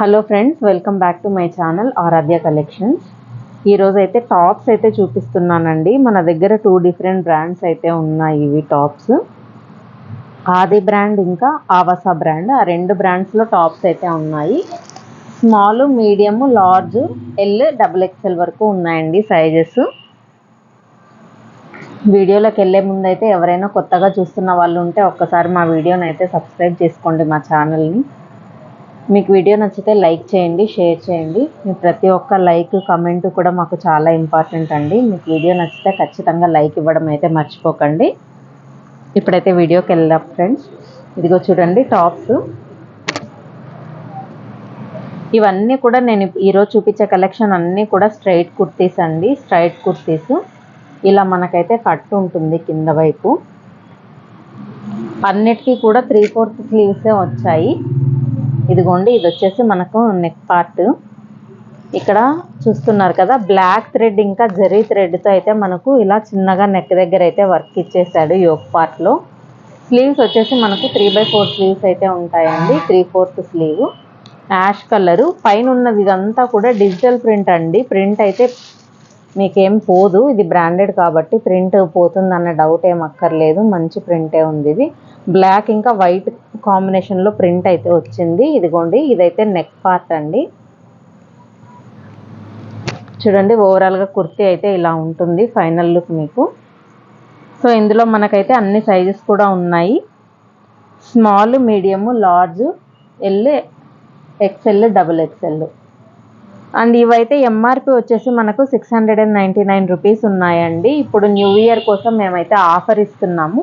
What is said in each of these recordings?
Hello friends, welcome back to my channel Aaradhya collections. ఈరోజు అయితే tops అయితే చూపిస్తున్నానండి. మన దగ్గర 2 డిఫరెంట్ బ్రాండ్స్ అయితే ఉన్నాయి. ఇవి టాప్స్ ఆది బ్రాండ్ ఇంకా ఆవాసా బ్రాండ్, ఆ 2 బ్రాండ్స్లో టాప్స్ అయితే ఉన్నాయి. Small, medium, large, L, XXL వరకు ఉన్నాయండి సైజెస్. వీడియోలోకి వెళ్ళే ముందు అయితే ఎవరైనా కొత్తగా చూస్తున్న వాళ్ళు ఉంటే ఒక్కసారి మా వీడియోని అయితే సబ్స్క్రైబ్ చేసుకోండి, మా ఛానల్ని. మీకు వీడియో నచ్చితే లైక్ చేయండి, షేర్ చేయండి. మీ ప్రతి ఒక్క లైక్, కమెంట్ కూడా మాకు చాలా ఇంపార్టెంట్ అండి. మీకు వీడియో నచ్చితే ఖచ్చితంగా లైక్ ఇవ్వడం అయితే మర్చిపోకండి. ఇప్పుడైతే వీడియోకి వెళ్దాం ఫ్రెండ్స్. ఇదిగో చూడండి టాప్స్. ఇవన్నీ కూడా నేను ఈరోజు చూపించే కలెక్షన్ అన్నీ కూడా స్ట్రైట్ కుర్తీస్ అండి. స్ట్రైట్ కుర్తీస్ ఇలా మనకైతే కట్ ఉంటుంది కింద వైపు. అన్నిటికీ కూడా 3/4 స్లీవ్సే వచ్చాయి. ఇదిగోండి, ఇది వచ్చేసి మనకు నెక్ పార్ట్. ఇక్కడ చూస్తున్నారు కదా, బ్లాక్ థ్రెడ్ ఇంకా జరీ థ్రెడ్తో అయితే మనకు ఇలా చిన్నగా నెక్ దగ్గర అయితే వర్క్ ఇచ్చేసాడు యోక్ పార్ట్లో. స్లీవ్స్ వచ్చేసి మనకు 3/4 స్లీవ్స్ అయితే ఉంటాయండి. 3/4 స్లీవ్ యాష్ కలరు. పైన ఉన్నది ఇదంతా కూడా డిజిటల్ ప్రింట్ అండి. ప్రింట్ అయితే మీకేం పోదు, ఇది బ్రాండెడ్ కాబట్టి ప్రింట్ పోతుందన్న డౌట్ ఏం అక్కర్లేదు. మంచి ప్రింటే ఉంది. ఇది బ్లాక్ ఇంకా వైట్ కాంబినేషన్లో ప్రింట్ అయితే వచ్చింది. ఇదిగోండి, ఇదైతే నెక్ పార్ట్ అండి. చూడండి, ఓవరాల్గా కుర్తీ అయితే ఇలా ఉంటుంది ఫైనల్ లుక్ మీకు. సో ఇందులో మనకైతే అన్ని సైజెస్ కూడా ఉన్నాయి. Small, medium, large, L, XL, XXL. And ఇవైతే ఎంఆర్పి వచ్చేసి మనకు 699 రూపీస్ ఉన్నాయండి. ఇప్పుడు న్యూ ఇయర్ కోసం మేమైతే ఆఫర్ ఇస్తున్నాము.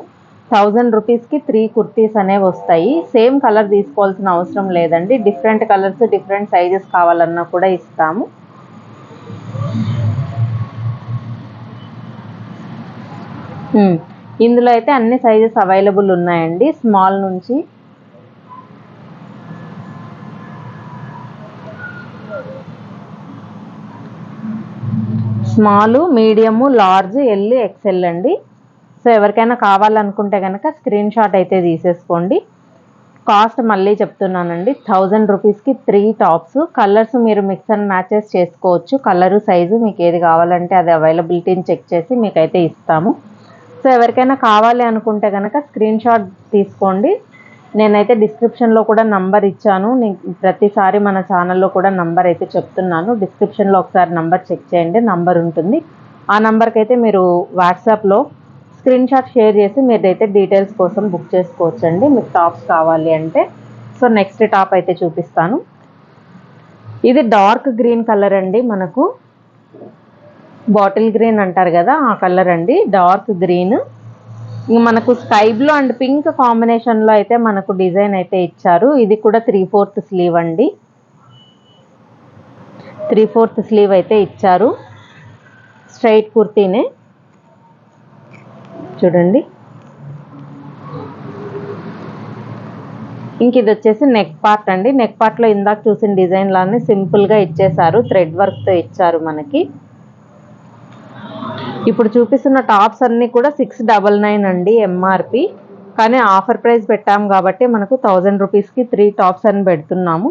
1000 రూపీస్కి 3 కుర్తీస్ అనేవి వస్తాయి. సేమ్ కలర్ తీసుకోవాల్సిన అవసరం లేదండి. డిఫరెంట్ కలర్స్, డిఫరెంట్ సైజెస్ కావాలన్నా కూడా ఇస్తాము. ఇందులో అయితే అన్ని సైజెస్ అవైలబుల్ ఉన్నాయండి. స్మాల్ నుంచి small, medium, large, L, XL అండి. సో ఎవరికైనా కావాలనుకుంటే కనుక స్క్రీన్ షాట్ అయితే తీసేసుకోండి. కాస్ట్ మళ్ళీ చెప్తున్నానండి, 1000 రూపీస్కి 3 టాప్స్. కలర్స్ మీరు మిక్స్ అండ్ మ్యాచెస్ చేసుకోవచ్చు. కలరు, సైజు మీకు ఏది కావాలంటే అది అవైలబిలిటీని చెక్ చేసి మీకైతే ఇస్తాము. సో ఎవరికైనా కావాలి అనుకుంటే కనుక స్క్రీన్ షాట్ తీసుకోండి. నేనైతే డిస్క్రిప్షన్లో కూడా నంబర్ ఇచ్చాను. ప్రతిసారి మన ఛానల్లో కూడా నంబర్ అయితే చెప్తున్నాను. డిస్క్రిప్షన్లో ఒకసారి నంబర్ చెక్ చేయండి, నంబర్ ఉంటుంది. ఆ నంబర్కి అయితే మీరు వాట్సాప్లో స్క్రీన్ షాట్ షేర్ చేసి మీరైతే డీటెయిల్స్ కోసం బుక్ చేసుకోవచ్చండి, మీకు టాప్స్ కావాలి అంటే. సో నెక్స్ట్ టాప్ అయితే చూపిస్తాను. ఇది డార్క్ గ్రీన్ కలర్ అండి. మనకు బాటిల్ గ్రీన్ అంటారు కదా, ఆ కలర్ అండి, డార్క్ గ్రీన్. మనకు స్కై బ్లూ అండ్ పింక్ కాంబినేషన్లో అయితే మనకు డిజైన్ అయితే ఇచ్చారు. ఇది కూడా 3/4 స్లీవ్ అండి. 3/4 స్లీవ్ అయితే ఇచ్చారు. స్ట్రైట్ కుర్తీనే చూడండి. ఇంక ఇది వచ్చేసి నెక్ పార్ట్ అండి. నెక్ పార్ట్లో ఇందాక చూసిన డిజైన్ లానే సింపుల్గా ఇచ్చేసారు, థ్రెడ్ వర్క్తో ఇచ్చారు మనకి. ఇప్పుడు చూపిస్తున్న టాప్స్ అన్నీ కూడా 699 అండి ఎంఆర్పి. కానీ ఆఫర్ ప్రైస్ పెట్టాము కాబట్టి మనకు 1000 రూపీస్కి 3 టాప్స్ అని పెడుతున్నాము.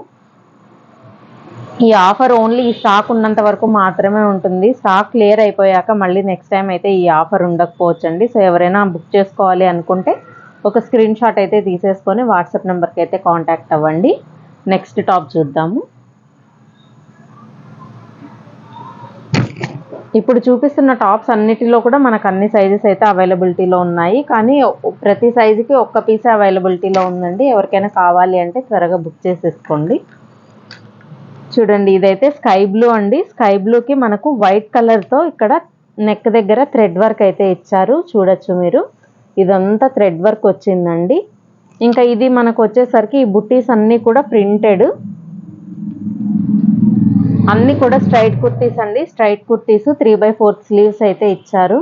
ఈ ఆఫర్ ఓన్లీ ఈ స్టాక్ ఉన్నంత వరకు మాత్రమే ఉంటుంది. స్టాక్ క్లియర్ అయిపోయాక మళ్ళీ నెక్స్ట్ టైం అయితే ఈ ఆఫర్ ఉండకపోవచ్చండి. సో ఎవరైనా బుక్ చేసుకోవాలి అనుకుంటే ఒక స్క్రీన్ షాట్ అయితే తీసేసుకొని వాట్సాప్ నెంబర్కి అయితే కాంటాక్ట్ అవ్వండి. నెక్స్ట్ టాప్ చూద్దాము. ఇప్పుడు చూపిస్తున్న టాప్స్ అన్నిటిలో కూడా మనకు అన్ని సైజెస్ అయితే అవైలబిలిటీలో ఉన్నాయి. కానీ ప్రతి సైజుకి ఒక్క పీసే అవైలబిలిటీలో ఉందండి. ఎవరికైనా కావాలి అంటే త్వరగా బుక్ చేసేసుకోండి. చూడండి, ఇదైతే స్కై బ్లూ అండి. స్కై బ్లూకి మనకు వైట్ కలర్తో ఇక్కడ నెక్ దగ్గర థ్రెడ్ వర్క్ అయితే ఇచ్చారు. చూడొచ్చు మీరు, ఇదంతా థ్రెడ్ వర్క్ వచ్చిందండి. ఇంకా ఇది మనకు వచ్చేసరికి ఈ బుట్టీస్ అన్నీ కూడా ప్రింటెడ్. అన్నీ కూడా స్ట్రైట్ కుర్తీస్ అండి. స్ట్రైట్ కుర్తీస్ 3/4 స్లీవ్స్ అయితే ఇచ్చారు.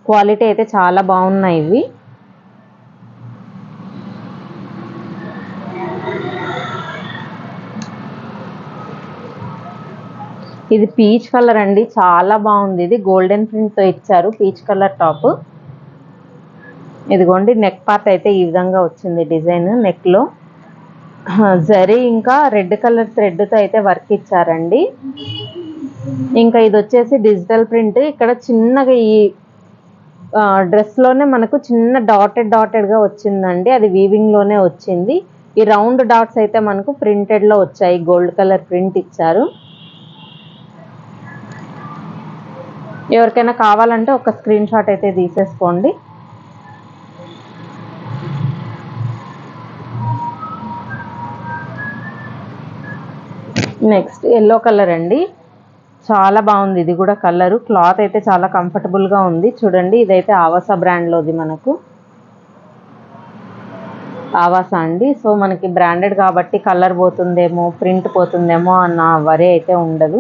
క్వాలిటీ అయితే చాలా బాగున్నాయి ఇవి. ఇది పీచ్ కలర్ అండి, చాలా బాగుంది. ఇది గోల్డెన్ ప్రింట్తో ఇచ్చారు, పీచ్ కలర్ టాప్. ఇదిగోండి, నెక్ పార్ట్ అయితే ఈ విధంగా వచ్చింది డిజైన్ నెక్లో. జరీ ఇంకా రెడ్ కలర్ థ్రెడ్తో అయితే వర్క్ ఇచ్చారండి. ఇంకా ఇది వచ్చేసి డిజిటల్ ప్రింట్. ఇక్కడ చిన్నగా ఈ డ్రెస్లోనే మనకు చిన్న డాటెడ్గా వచ్చిందండి, అది వీవింగ్లోనే వచ్చింది. ఈ రౌండ్ డాట్స్ అయితే మనకు ప్రింటెడ్లో వచ్చాయి, గోల్డ్ కలర్ ప్రింట్ ఇచ్చారు. ఎవరికైనా కావాలంటే ఒక స్క్రీన్ షాట్ అయితే తీసేసుకోండి. నెక్స్ట్ ఎల్లో కలర్ అండి, చాలా బాగుంది. ఇది కూడా కలరు, క్లాత్ అయితే చాలా కంఫర్టబుల్గా ఉంది. చూడండి, ఇదైతే ఆవాసా బ్రాండ్లోది, మనకు ఆవాసా అండి. సో మనకి బ్రాండెడ్ కాబట్టి కలర్ పోతుందేమో, ప్రింట్ పోతుందేమో అన్న వరి అయితే ఉండదు.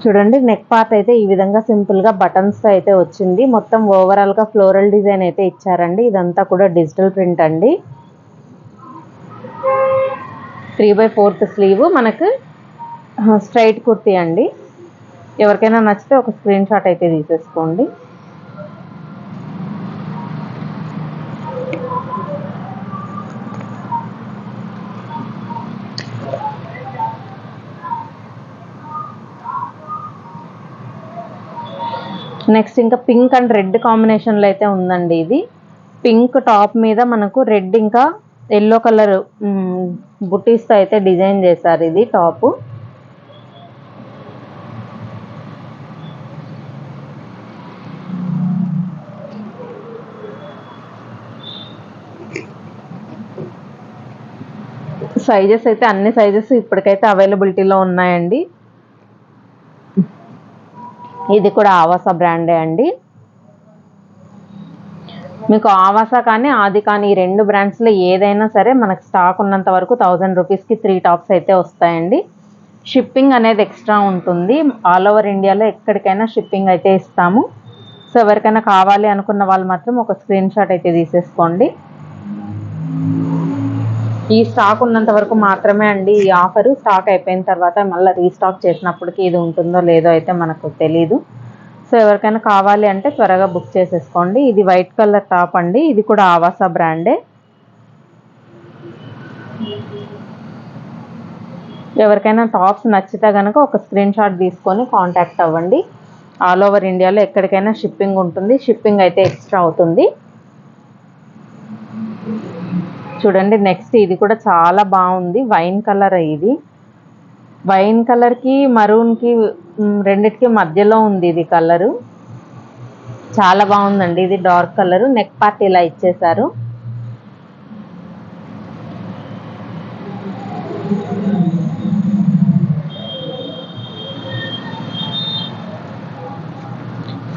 చూడండి, నెక్ పార్ట్ అయితే ఈ విధంగా సింపుల్గా బటన్స్తో అయితే వచ్చింది. మొత్తం ఓవరాల్గా ఫ్లోరల్ డిజైన్ అయితే ఇచ్చారండి. ఇదంతా కూడా డిజిటల్ ప్రింట్ అండి. 3/4 స్లీవ్, మనకు స్ట్రైట్ కుర్తీ అండి. ఎవరికైనా నచ్చితే ఒక స్క్రీన్ షాట్ అయితే తీసేసుకోండి. నెక్స్ట్ ఇంకా పింక్ అండ్ రెడ్ కాంబినేషన్లో అయితే ఉందండి. ఇది పింక్ టాప్ మీద మనకు రెడ్ ఇంకా ఎల్లో కలర్ బుటీస్తో అయితే డిజైన్ చేశారు. ఇది టాప్. సైజెస్ అయితే అన్ని సైజెస్ ఇప్పటికైతే అవైలబిలిటీలో ఉన్నాయండి. ఇది కూడా ఆవాసా బ్రాండే అండి. మీకు ఆవాసా కానీ ఆది కానీ ఈ రెండు బ్రాండ్స్లో ఏదైనా సరే మనకు స్టాక్ ఉన్నంత వరకు 1000 రూపీస్కి 3 టాప్స్ అయితే వస్తాయండి. షిప్పింగ్ అనేది ఎక్స్ట్రా ఉంటుంది. ఆల్ ఓవర్ ఇండియాలో ఎక్కడికైనా షిప్పింగ్ అయితే ఇస్తాము. సో ఎవరికైనా కావాలి అనుకున్న వాళ్ళు మాత్రం ఒక స్క్రీన్ షాట్ అయితే తీసేసుకోండి. ఈ స్టాక్ ఉన్నంత వరకు మాత్రమే అండి ఈ ఆఫరు. స్టాక్ అయిపోయిన తర్వాత మళ్ళీ రీస్టాక్ చేసినప్పటికీ ఇది ఉంటుందో లేదో అయితే మనకు తెలీదు. సో ఎవరికైనా కావాలి అంటే త్వరగా బుక్ చేసేసుకోండి. ఇది వైట్ కలర్ టాప్ అండి. ఇది కూడా ఆవాసా బ్రాండే. ఎవరికైనా టాప్స్ నచ్చితే కనుక ఒక స్క్రీన్ షాట్ తీసుకొని కాంటాక్ట్ అవ్వండి. ఆల్ ఓవర్ ఇండియాలో ఎక్కడికైనా షిప్పింగ్ ఉంటుంది. షిప్పింగ్ అయితే ఎక్స్ట్రా అవుతుంది. చూడండి, నెక్స్ట్ ఇది కూడా చాలా బాగుంది. Wine colour. ఇది వైన్ కలర్కి మరూన్కి రెండిటికి మధ్యలో ఉంది ఇది కలరు. చాలా బాగుందండి. ఇది డార్క్ కలరు. నెక్ పార్ట్ ఇలా ఇచ్చేసారు.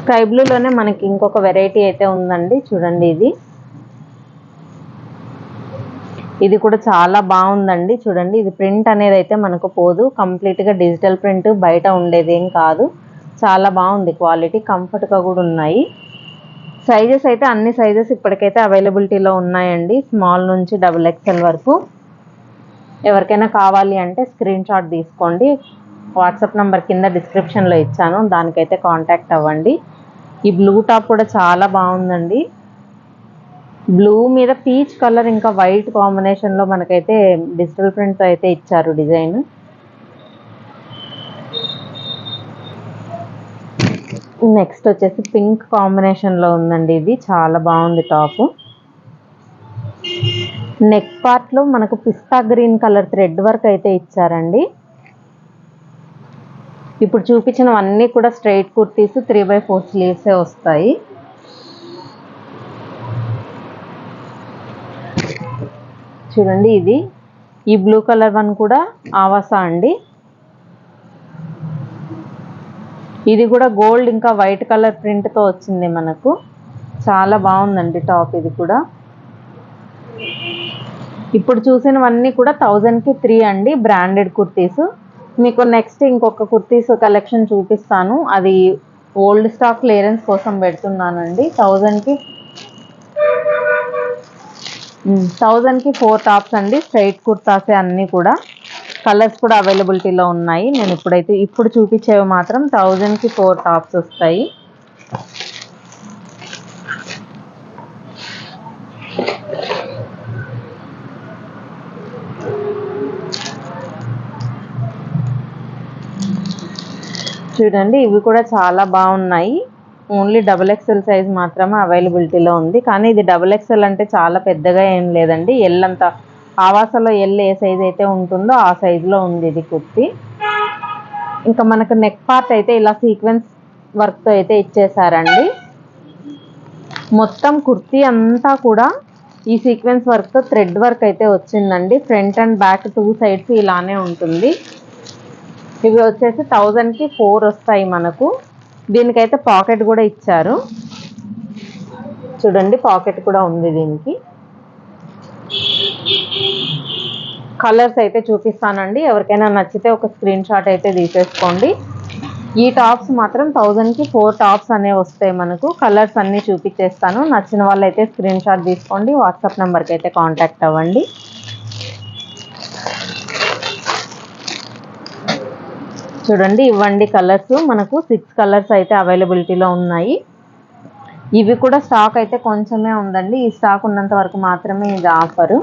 స్కై బ్లూలోనే మనకి ఇంకొక వెరైటీ అయితే ఉందండి. చూడండి, ఇది కూడా చాలా బాగుందండి. చూడండి, ఇది ప్రింట్ అనేది అయితే మనకు పోదు. కంప్లీట్గా డిజిటల్ ప్రింట్, బయట ఉండేది ఏం కాదు. చాలా బాగుంది క్వాలిటీ, కంఫర్ట్గా కూడా ఉన్నాయి. సైజెస్ అయితే అన్ని సైజెస్ ఇప్పటికైతే అవైలబిలిటీలో ఉన్నాయండి, స్మాల్ నుంచి XXL వరకు. ఎవరికైనా కావాలి అంటే స్క్రీన్ షాట్ తీసుకోండి. వాట్సాప్ నెంబర్ కింద డిస్క్రిప్షన్లో ఇచ్చాను, దానికైతే కాంటాక్ట్ అవ్వండి. ఈ బ్లూ టాప్ కూడా చాలా బాగుందండి. బ్లూ మీద పీచ్ కలర్ ఇంకా వైట్ కాంబినేషన్లో మనకైతే డిజిటల్ ప్రింట్తో అయితే ఇచ్చారు డిజైన్. నెక్స్ట్ వచ్చేసి పింక్ కాంబినేషన్లో ఉందండి. ఇది చాలా బాగుంది టాప్. నెక్ పార్ట్లో మనకు పిస్తా గ్రీన్ కలర్ థ్రెడ్ వర్క్ అయితే ఇచ్చారండి. ఇప్పుడు చూపించినవన్నీ కూడా స్ట్రైట్ కుర్తీస్, 3/4 స్లీవ్సే వస్తాయి. చూడండి, ఈ బ్లూ కలర్ వన్ కూడా ఆవాసా అండి. ఇది కూడా గోల్డ్ ఇంకా వైట్ కలర్ ప్రింట్తో వచ్చింది మనకు. చాలా బాగుందండి టాప్. ఇది కూడా ఇప్పుడు చూసినవన్నీ కూడా 1000కి 3 అండి, బ్రాండెడ్ కుర్తీస్. మీకు నెక్స్ట్ ఇంకొక కుర్తీస్ కలెక్షన్ చూపిస్తాను. అది ఓల్డ్ స్టాక్ క్లియరెన్స్ కోసం పెడుతున్నానండి. 1000కి 4 టాప్స్ అండి. స్ట్రైట్ కుర్తాసే అన్నీ కూడా. కలర్స్ కూడా అవైలబిలిటీలో ఉన్నాయి. నేను ఇప్పుడు చూపించేవి మాత్రం 1000కి 4 టాప్స్ వస్తాయి. చూడండి ఇవి కూడా చాలా బాగున్నాయి. ఓన్లీ XXL సైజ్ మాత్రమే అవైలబిలిటీలో ఉంది. కానీ ఇది XXL అంటే చాలా పెద్దగా ఏం లేదండి. ఎల్ అంత ఆవాసలో ఎల్ ఏ సైజ్ అయితే ఉంటుందో ఆ సైజులో ఉంది ఇది కుర్తీ. ఇంకా మనకు నెక్ పార్ట్ అయితే ఇలా సీక్వెన్స్ వర్క్తో అయితే ఇచ్చేసారండి. మొత్తం కుర్తీ అంతా కూడా ఈ సీక్వెన్స్ వర్క్తో థ్రెడ్ వర్క్ అయితే వచ్చిందండి. ఫ్రంట్ అండ్ బ్యాక్ 2 సైడ్స్ ఇలానే ఉంటుంది. ఇవి వచ్చేసి 1000కి 4 వస్తాయి మనకు. దీనికైతే పాకెట్ కూడా ఇచ్చారు. చూడండి పాకెట్ కూడా ఉంది దీనికి. కలర్స్ అయితే చూపిస్తానండి. ఎవరికైనా నచ్చితే ఒక స్క్రీన్ షాట్ అయితే తీసేసుకోండి. ఈ టాప్స్ మాత్రం 1000కి 4 టాప్స్ అనేవి వస్తాయి మనకు. కలర్స్ అన్నీ చూపించేస్తాను. నచ్చిన వాళ్ళు అయితే స్క్రీన్ షాట్ తీసుకోండి. వాట్సాప్ నెంబర్కి అయితే కాంటాక్ట్ అవ్వండి. చూడండి ఇవ్వండి కలర్స్. మనకు 6 కలర్స్ అయితే అవైలబిలిటీలో ఉన్నాయి. ఇవి కూడా స్టాక్ అయితే కొంచెమే ఉందండి. ఈ స్టాక్ ఉన్నంత వరకు మాత్రమే ఇది ఆఫరు.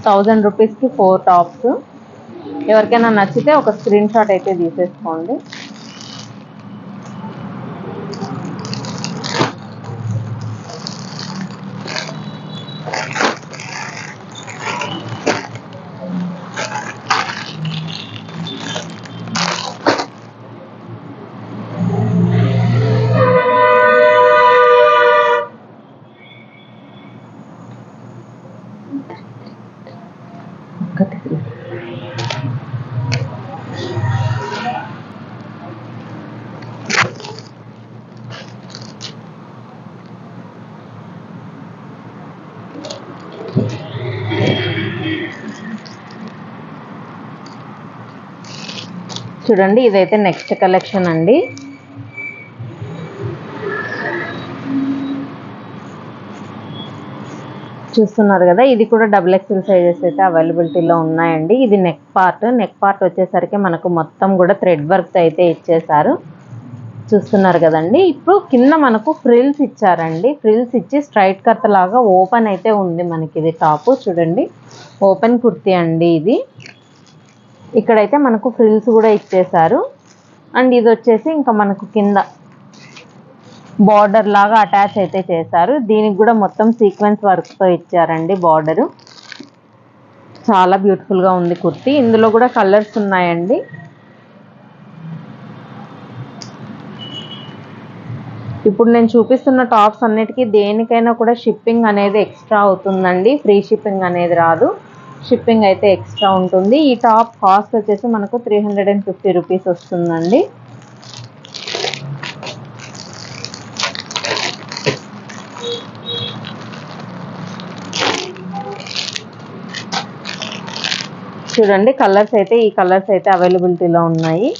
1000 రూపీస్కి 4 టాప్స్. ఎవరికైనా నచ్చితే ఒక స్క్రీన్ షాట్ అయితే తీసేసుకోండి. చూడండి ఇదైతే నెక్స్ట్ కలెక్షన్ అండి. చూస్తున్నారు కదా, ఇది కూడా XXL సైజెస్ అయితే అవైలబిలిటీలో ఉన్నాయండి. ఇది నెక్ పార్ట్ వచ్చేసరికి మనకు మొత్తం కూడా థ్రెడ్ వర్క్ అయితే ఇచ్చేసారు. చూస్తున్నారు కదండి. ఇప్పుడు కింద మనకు ఫ్రిల్స్ ఇచ్చారండి. ఫ్రిల్స్ ఇచ్చి స్ట్రైట్ కట్ లాగా ఓపెన్ అయితే ఉంది మనకి. ఇది టాప్ చూడండి, ఓపెన్ కుర్తీ అండి ఇది. ఇక్కడైతే మనకు ఫ్రిల్స్ కూడా ఇచ్చేసారు. అండ్ ఇది వచ్చేసి ఇంకా మనకు కింద బార్డర్ లాగా అటాచ్ అయితే చేశారు. దీనికి కూడా మొత్తం సీక్వెన్స్ వర్క్తో ఇచ్చారండి బార్డరు. చాలా బ్యూటిఫుల్గా ఉంది కుర్తీ. ఇందులో కూడా కలర్స్ ఉన్నాయండి. ఇప్పుడు నేను చూపిస్తున్న టాప్స్ అన్నిటికీ దేనికైనా కూడా షిప్పింగ్ అనేది ఎక్స్ట్రా అవుతుందండి. ఫ్రీ షిప్పింగ్ అనేది రాదు. షిప్పింగ్ అయితే ఎక్స్ట్రా ఉంటుంది. ఈ టాప్ కాస్ట్ వచ్చేసి మనకు 350 రూపీస్ వస్తుందండి. చూడండి కలర్స్ అయితే, ఈ కలర్స్ అయితే అవైలబిలిటీలో ఉన్నాయి.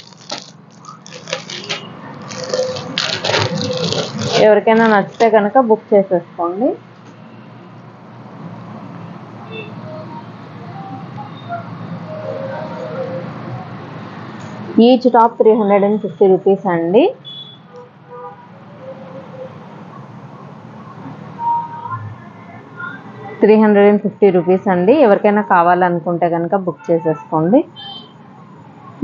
ఎవరికైనా నచ్చితే కనుక బుక్ చేసేసుకోండి. ఈచ్ టాప్ 350 రూపీస్ అండి. రూపీస్ అండి. ఎవరికైనా కావాలనుకుంటే కనుక బుక్ చేసేసుకోండి.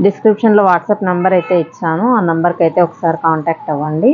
డిస్క్రిప్షన్లో వాట్సాప్ నెంబర్ అయితే ఇచ్చాను. ఆ నెంబర్కి అయితే ఒకసారి కాంటాక్ట్ అవ్వండి.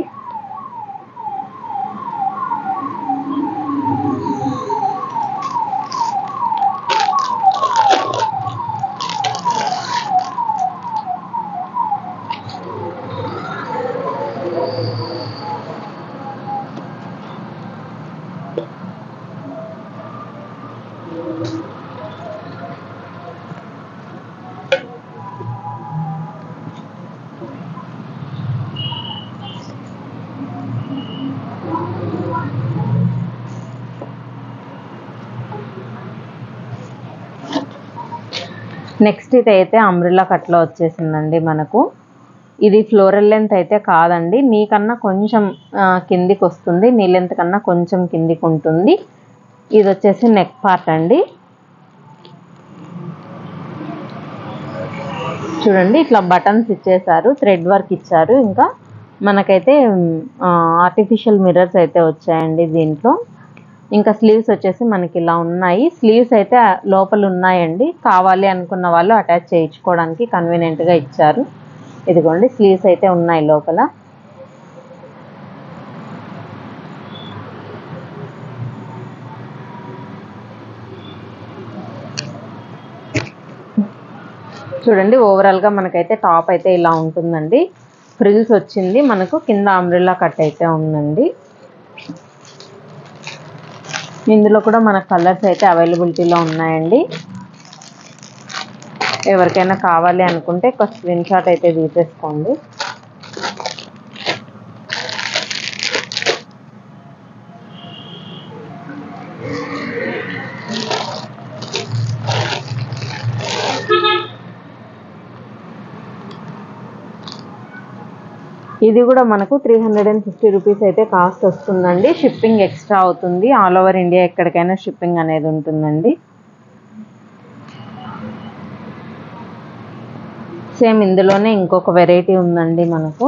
నెక్స్ట్ ఇది అయితే అంబ్రెల్లా కట్లో వచ్చేసిందండి మనకు. ఇది ఫ్లోరల్ లెంత్ అయితే కాదండి. నీకన్నా కొంచెం కిందికి వస్తుంది. నీ లెంత్ కన్నా కొంచెం కిందికి ఉంటుంది. ఇది వచ్చేసి నెక్ పార్ట్ అండి. చూడండి ఇట్లా బటన్స్ ఇచ్చేసారు, థ్రెడ్ వర్క్ ఇచ్చారు. ఇంకా మనకైతే ఆర్టిఫిషియల్ మిర్రర్స్ అయితే వచ్చాయండి దీంట్లో. ఇంకా స్లీవ్స్ వచ్చేసి మనకి ఇలా ఉన్నాయి. స్లీవ్స్ అయితే లోపల ఉన్నాయండి. కావాలి అనుకున్న వాళ్ళు అటాచ్ చేయించుకోవడానికి కన్వీనియంట్గా ఇచ్చారు. ఇదిగోండి స్లీవ్స్ అయితే ఉన్నాయి లోపల. చూడండి ఓవరాల్గా మనకైతే టాప్ అయితే ఇలా ఉంటుందండి. ఫ్రిల్స్ వచ్చింది, మనకు కింద అంబ్రెల్లా కట్ అయితే ఉందండి. ఇందులో కూడా మనకు కలర్స్ అయితే అవైలబిలిటీలో ఉన్నాయండి. ఎవరికైనా కావాలి అనుకుంటే ఒక స్క్రీన్ షాట్ అయితే తీసేసుకోండి. ఇది కూడా మనకు 350 రూపీస్ అయితే కాస్ట్ వస్తుందండి. షిప్పింగ్ ఎక్స్ట్రా అవుతుంది. ఆల్ ఓవర్ ఇండియా ఎక్కడికైనా షిప్పింగ్ అనేది ఉంటుందండి. సేమ్ ఇందులోనే ఇంకొక వెరైటీ ఉందండి మనకు.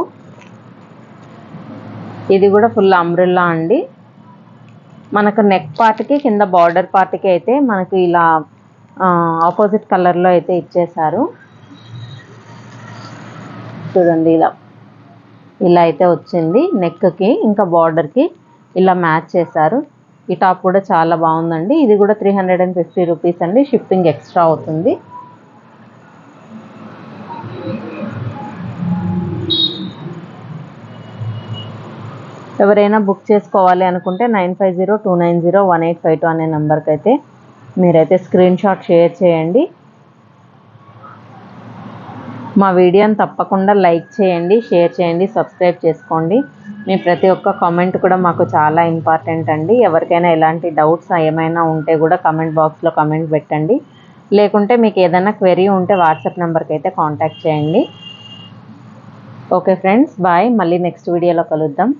ఇది కూడా ఫుల్ అంబ్రెల్లా అండి. మనకు నెక్ పార్ట్కి కింద బార్డర్ పార్ట్కి అయితే మనకు ఇలా ఆపోజిట్ కలర్లో అయితే ఇచ్చేసారు. చూడండి ఇలా అయితే వచ్చింది నెక్కి, ఇంకా బార్డర్కి ఇలా మ్యాచ్ చేశారు. ఈ టాప్ కూడా చాలా బాగుందండి. ఇది కూడా 350 రూపీస్ అండి. షిప్పింగ్ ఎక్స్ట్రా అవుతుంది. ఎవరైనా బుక్ చేసుకోవాలి అనుకుంటే 9502901852 అనే నెంబర్కి అయితే మీరైతే స్క్రీన్ షాట్ షేర్ చేయండి. మా వీడియోని తప్పకుండా లైక్ చేయండి, షేర్ చేయండి, సబ్స్క్రైబ్ చేసుకోండి. మీ ప్రతి ఒక్క కామెంట్ కూడా మాకు చాలా ఇంపార్టెంట్ అండి. ఎవరికైనా ఎలాంటి డౌట్స్ ఏమైనా ఉంటే కూడా కామెంట్ బాక్స్లో కామెంట్ పెట్టండి. లేకుంటే మీకు ఏదైనా క్వెరీ ఉంటే వాట్సాప్ నెంబర్కి అయితే కాంటాక్ట్ చేయండి. Okay friends, bye. మళ్ళీ నెక్స్ట్ వీడియోలో కలుద్దాం.